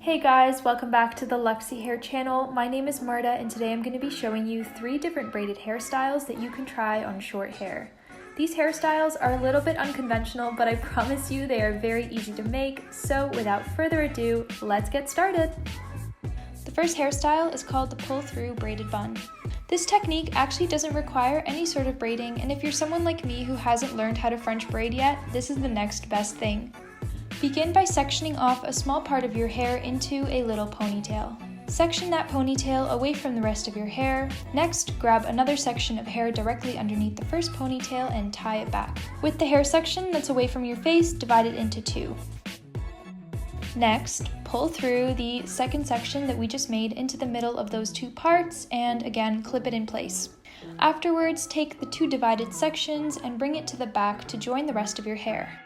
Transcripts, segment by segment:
Hey guys, welcome back to the Luxy Hair channel. My name is Marta and today I'm going to be showing you 3 different braided hairstyles that you can try on short hair. These hairstyles are a little bit unconventional, but I promise you they are very easy to make, so without further ado, let's get started! The first hairstyle is called the pull-through braided bun. This technique actually doesn't require any sort of braiding, and if you're someone like me who hasn't learned how to French braid yet, this is the next best thing. Begin by sectioning off a small part of your hair into a little ponytail. Section that ponytail away from the rest of your hair. Next, grab another section of hair directly underneath the first ponytail and tie it back. With the hair section that's away from your face, divide it into 2. Next, pull through the second section that we just made into the middle of those 2 parts and again clip it in place. Afterwards, take the 2 divided sections and bring it to the back to join the rest of your hair.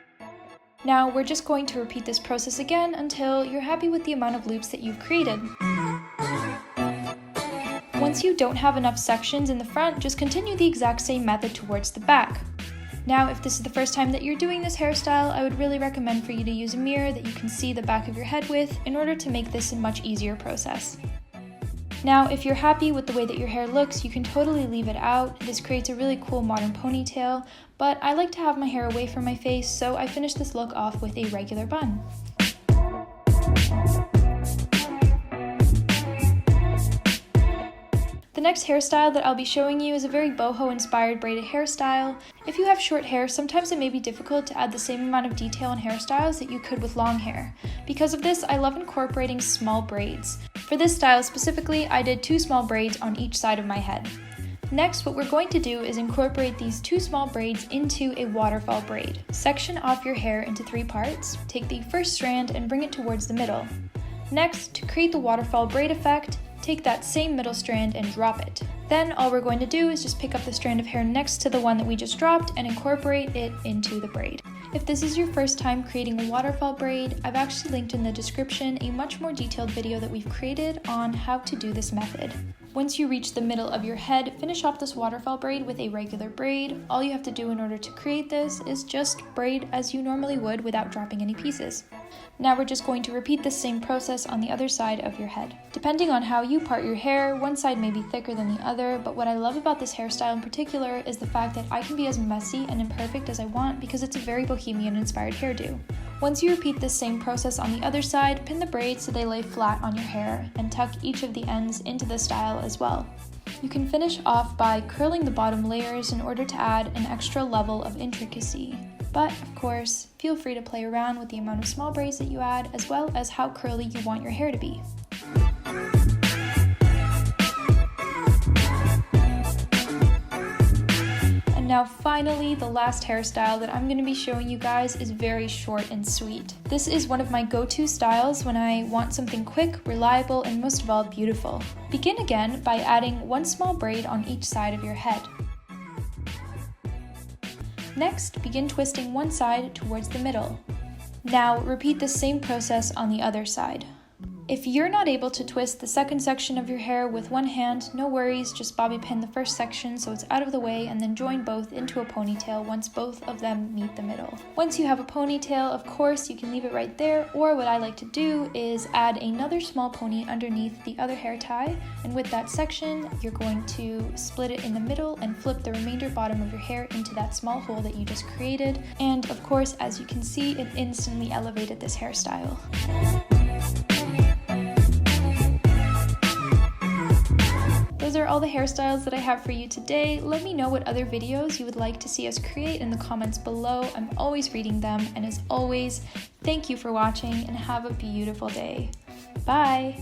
Now we're just going to repeat this process again until you're happy with the amount of loops that you've created. Once you don't have enough sections in the front, just continue the exact same method towards the back. Now if this is the first time that you're doing this hairstyle, I would really recommend for you to use a mirror that you can see the back of your head with in order to make this a much easier process. Now, if you're happy with the way that your hair looks, you can totally leave it out. This creates a really cool modern ponytail, but I like to have my hair away from my face, so I finished this look off with a regular bun. The next hairstyle that I'll be showing you is a very boho-inspired braided hairstyle. If you have short hair, sometimes it may be difficult to add the same amount of detail in hairstyles that you could with long hair. Because of this, I love incorporating small braids. For this style specifically, I did 2 small braids on each side of my head. Next, what we're going to do is incorporate these 2 small braids into a waterfall braid. Section off your hair into 3 parts, take the first strand and bring it towards the middle. Next, to create the waterfall braid effect, take that same middle strand and drop it. Then all we're going to do is just pick up the strand of hair next to the one that we just dropped and incorporate it into the braid. If this is your first time creating a waterfall braid, I've actually linked in the description a much more detailed video that we've created on how to do this method. Once you reach the middle of your head, finish off this waterfall braid with a regular braid. All you have to do in order to create this is just braid as you normally would without dropping any pieces. Now we're just going to repeat the same process on the other side of your head. Depending on how you part your hair, one side may be thicker than the other, but what I love about this hairstyle in particular is the fact that I can be as messy and imperfect as I want because it's a very bohemian-inspired hairdo. Once you repeat this same process on the other side, pin the braids so they lay flat on your hair and tuck each of the ends into the style as well. You can finish off by curling the bottom layers in order to add an extra level of intricacy. But, of course, feel free to play around with the amount of small braids that you add, as well as how curly you want your hair to be. And now finally, the last hairstyle that I'm going to be showing you guys is very short and sweet. This is one of my go-to styles when I want something quick, reliable, and most of all, beautiful. Begin again by adding 1 small braid on each side of your head. Next, begin twisting one side towards the middle. Now, repeat the same process on the other side. If you're not able to twist the second section of your hair with one hand, no worries, just bobby pin the first section so it's out of the way and then join both into a ponytail once both of them meet the middle. Once you have a ponytail, of course, you can leave it right there, or what I like to do is add another small pony underneath the other hair tie, and with that section, you're going to split it in the middle and flip the remainder bottom of your hair into that small hole that you just created, and of course, as you can see, it instantly elevated this hairstyle. Those are all the hairstyles that I have for you today. Let me know what other videos you would like to see us create in the comments below. I'm always reading them, and as always, thank you for watching and have a beautiful day. Bye!